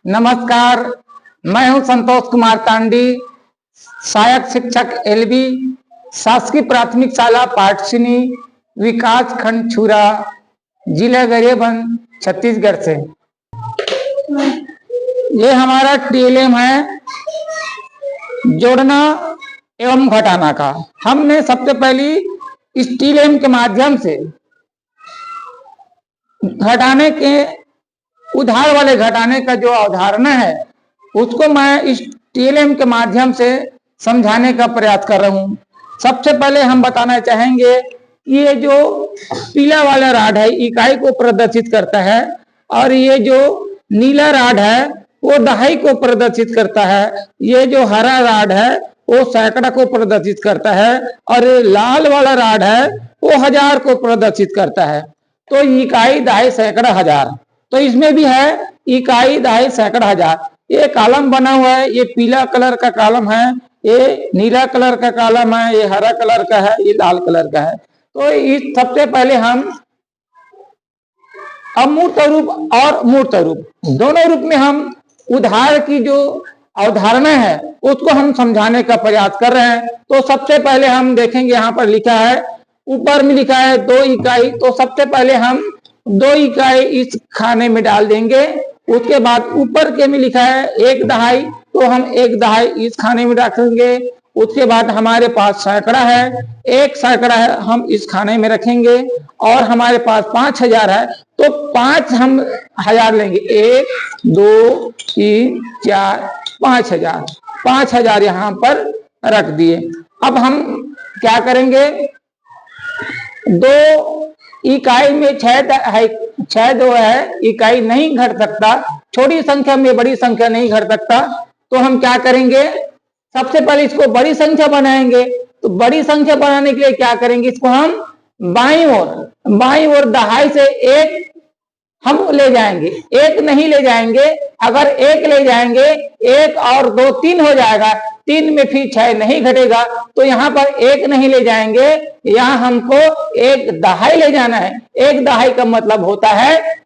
नमस्कार, मैं हूं संतोष कुमार तांडी, सहायक शिक्षक एलबी, शासकीय प्राथमिक शाला पाठसिनी, विकास खंड छुरा, जिला गरियाबंद, छत्तीसगढ़ से। ये हमारा टीएलएम है, जोड़ना एवं घटाना का। हमने सबसे पहली इस टीएलएम के माध्यम से घटाने के उधार वाले घटाने का जो अवधारणा है उसको मैं इस टीएलएम के माध्यम से समझाने का प्रयास कर रहा हूँ। सबसे पहले हम बताना चाहेंगे कि ये जो पीला वाला राड है इकाई को प्रदर्शित करता है और ये जो नीला राड है वो दहाई को प्रदर्शित करता है। ये जो हरा राड है वो सैकड़ा को प्रदर्शित करता है और ये लाल वाला राड है वो हजार को प्रदर्शित करता है। तो इकाई, दहाई, सैकड़ा, हजार, तो इसमें भी है इकाई, दहाई, सैकड़ा, हजार। ये कॉलम बना हुआ है, ये पीला कलर का कॉलम है, ये नीला कलर का कॉलम है, ये हरा कलर का है, ये लाल कलर का है। तो इस सबसे पहले हम अमूर्त रूप और मूर्त रूप दोनों रूप में हम उधार की जो अवधारणा है उसको हम समझाने का प्रयास कर रहे हैं। तो सबसे पहले हम देखेंगे, यहाँ पर लिखा है, ऊपर में लिखा है 2 इकाई, तो सबसे पहले हम 2 इकाई इस खाने में डाल देंगे। उसके बाद ऊपर के में लिखा है 1 दहाई, तो हम 1 दहाई इस खाने में रखेंगे। उसके बाद हमारे पास सैकड़ा है, 1 सैकड़ा है, हम इस खाने में रखेंगे। और हमारे पास 5000 है तो 5 हम हजार लेंगे, 1 2 3 4 5000, 5000 यहाँ पर रख दिए। अब हम क्या करेंगे, 2 इकाई में 6 जो है इकाई नहीं घट सकता, छोटी संख्या में बड़ी संख्या नहीं घट सकता। तो हम क्या करेंगे, सबसे पहले इसको बड़ी संख्या बनाएंगे। तो बड़ी संख्या बनाने के लिए क्या करेंगे, इसको हम बाईं ओर दहाई से 1 हम ले जाएंगे, 1 नहीं ले जाएंगे। अगर 1 ले जाएंगे, 1 और 2 3 हो जाएगा, 3 में फिर 6 नहीं घटेगा, तो यहाँ पर 1 नहीं ले जाएंगे, यहाँ हमको 1 दहाई ले जाना है। 1 दहाई का मतलब होता है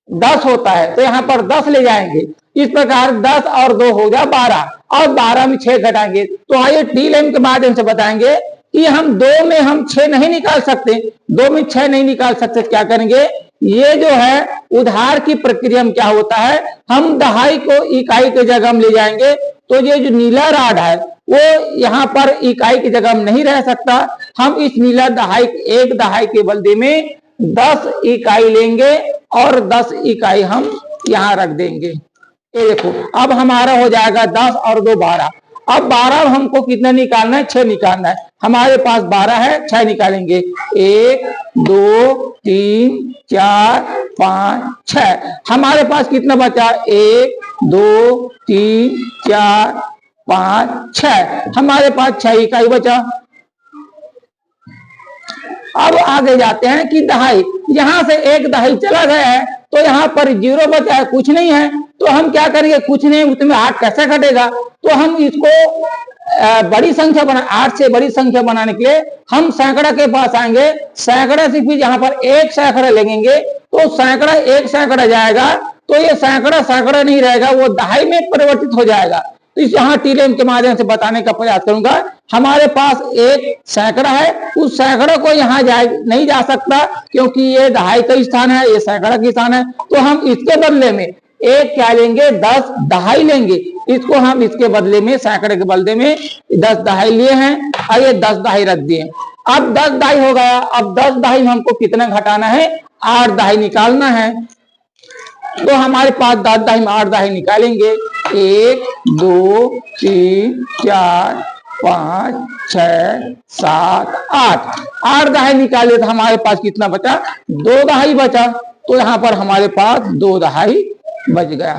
10 होता है, तो यहाँ पर 10 ले जाएंगे। इस प्रकार 10 और 2 हो जाए 12, और 12 में 6 घटाएंगे। तो आइए टीएलएम के माध्यम से बताएंगे कि हम 2 में हम 6 नहीं निकाल सकते, 2 में 6 नहीं निकाल सकते। क्या करेंगे, ये जो है उधार की प्रक्रिया में क्या होता है, हम दहाई को इकाई के जगह में ले जाएंगे। तो ये जो नीला राड है वो यहाँ पर इकाई की जगह में नहीं रह सकता। हम इस नीला दहाई, 1 दहाई के बदले में 10 इकाई लेंगे और 10 इकाई हम यहाँ रख देंगे। ये देखो, अब हमारा हो जाएगा 10 और 2 12। अब 12 हमको कितना निकालना है, 6 निकालना है। हमारे पास 12 है, 6 निकालेंगे, 1 2 3 4 5 6। हमारे पास कितना बचा, 1 2 3 4 5 6। हमारे पास 6 इकाई बचा। अब आगे जाते हैं कि दहाई, यहां से 1 दहाई चला गया है तो यहाँ पर 0 बचा है, कुछ नहीं है। तो हम क्या करेंगे, कुछ नहीं, उसमें 8 कैसे घटेगा। तो हम इसको बड़ी संख्या 8 से बड़ी संख्या बनाने के लिए हम सैकड़ा के पास आएंगे। सैकड़ा से फिर यहाँ पर 1 सैकड़ा लगेंगे, तो सैकड़ा 1 सैकड़ा जाएगा, तो ये सैकड़ा नहीं रहेगा, वो दहाई में परिवर्तित हो जाएगा। तो इस यहाँ टीएलएम के माध्यम से बताने का प्रयास करूंगा। हमारे पास 1 सैकड़ा है, उस सैकड़े को यहाँ नहीं जा सकता क्योंकि ये दहाई का स्थान है, ये सैकड़ा का स्थान है। तो हम इसके बदले में 1 क्या लेंगे, 10 दहाई लेंगे। इसको हम इसके बदले में, सैकड़े के बदले में 10 दहाई लिए हैं और ये 10 दहाई रख दिए। अब 10 दहाई हो गया। अब 10 दहाई में हमको कितना घटाना है, 8 दहाई निकालना है। तो हमारे पास 10 दहाई में 8 दहाई निकालेंगे, 1 2 3 4 5 6 7 8 दहाई निकाले तो हमारे पास कितना बचा, 2 दहाई बचा। तो यहाँ पर हमारे पास 2 दहाई बच गया।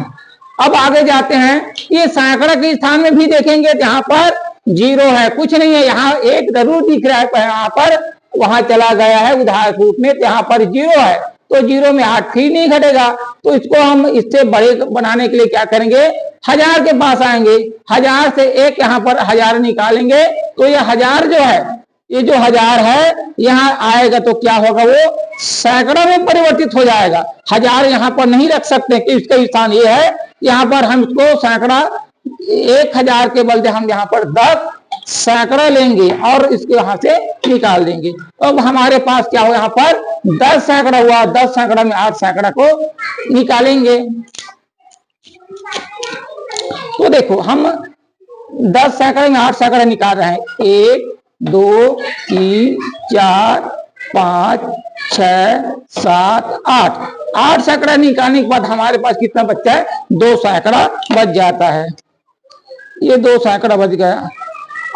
अब आगे जाते हैं, ये सैकड़ा के स्थान में भी देखेंगे, यहाँ पर 0 है, कुछ नहीं है। यहाँ 1 जरूर दिख रहा है, पर यहाँ पर वहां चला गया है उधार रूप में, तो यहाँ पर 0 है। तो 0 में 8 फिर नहीं घटेगा। तो इसको हम इससे बड़े बनाने के लिए क्या करेंगे, 1000 के पास आएंगे। 1000 से 1 यहाँ पर 1000 निकालेंगे, तो ये 1000 जो है, ये जो 1000 है यहाँ आएगा तो क्या होगा, वो सैकड़ा में परिवर्तित हो जाएगा। 1000 यहाँ पर नहीं रख सकते कि इसका स्थान ये है, यहाँ पर हम इसको सैकड़ा 1000 के बदले हम यहाँ पर 10 सैकड़ा लेंगे और इसको यहाँ से निकाल देंगे। अब हमारे पास क्या हो, यहाँ पर 10 सैकड़ा हुआ, 10 सैकड़ा में 8 सैकड़ा को निकालेंगे। तो देखो हम 10 सैकड़े में 8 सैकड़ा निकाल रहे हैं। 1 2 3 4 5 6 7 8 सैकड़ा निकालने के बाद हमारे पास कितना बचता है, 2 सैकड़ा बच जाता है। ये 2 सैकड़ा बच गया।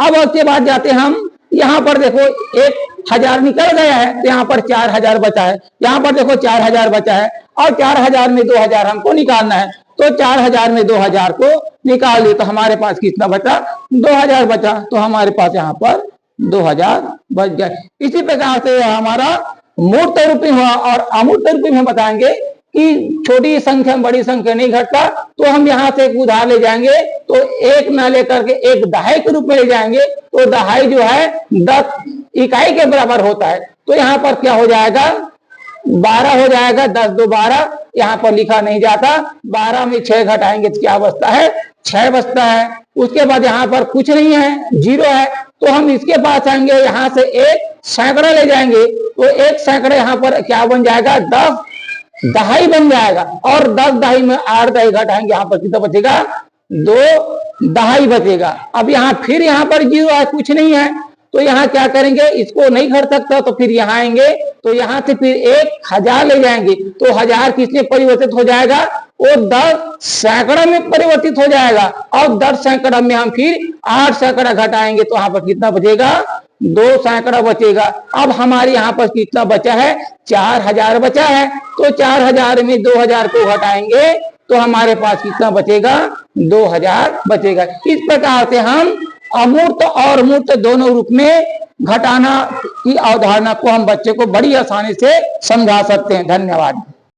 अब उसके बाद जाते हम यहाँ पर देखो 1000 निकल गया है, तो यहाँ पर 4000 बचा है। यहाँ पर देखो 4000 बचा है और 4000 में 2000 हमको निकालना है। तो 4000 में 2000 को निकाल दिए तो हमारे पास कितना बचा, 2000 बचा। तो हमारे पास यहाँ पर 2000 बच गए। इसी प्रकार से हमारा मूर्त रूपी हुआ। और अमूर्त रूपी में बताएंगे कि छोटी संख्या बड़ी संख्या नहीं घटता, तो हम यहाँ से एक उधार ले जाएंगे, तो 1 न लेकर के 1 दहाई के रूप में ले जाएंगे। तो दहाई जो है 10 इकाई के बराबर होता है। तो यहाँ पर क्या हो जाएगा, 12 हो जाएगा। 10 2 12, यहाँ पर लिखा नहीं जाता। 12 में 6 घटाएंगे तो क्या बचता है, 6 बचता है। उसके बाद यहाँ पर कुछ नहीं है, 0 है। तो हम इसके पास आएंगे, यहाँ से 1 सैकड़ा ले जाएंगे। तो 1 सैकड़ा यहाँ पर क्या बन जाएगा, 10 दहाई बन जाएगा। और 10 दहाई में 8 दहाई घटाएंगे, यहाँ पर कितना बचेगा, 2 दहाई बचेगा। अब यहाँ फिर यहाँ पर 0 है, कुछ नहीं है। तो यहाँ क्या करेंगे, इसको नहीं घट सकता तो फिर यहाँ आएंगे, तो यहाँ से फिर 1000 ले जाएंगे। तो 1000 किसमें परिवर्तित हो जाएगा, वो 10 सैकड़ा में परिवर्तित हो जाएगा। और 10 सैकड़ा में हम फिर 8 सैकड़ा घटाएंगे, तो यहाँ पर कितना बचेगा, 2 सैकड़ा बचेगा। अब हमारे यहाँ पर कितना बचा है, 4000 बचा है। तो 4000 में 2000 को घटाएंगे तो हमारे पास कितना बचेगा, 2000 बचेगा। इस प्रकार से हम अमूर्त और मूर्त दोनों रूप में घटाना की अवधारणा को हम बच्चे को बड़ी आसानी से समझा सकते हैं। धन्यवाद।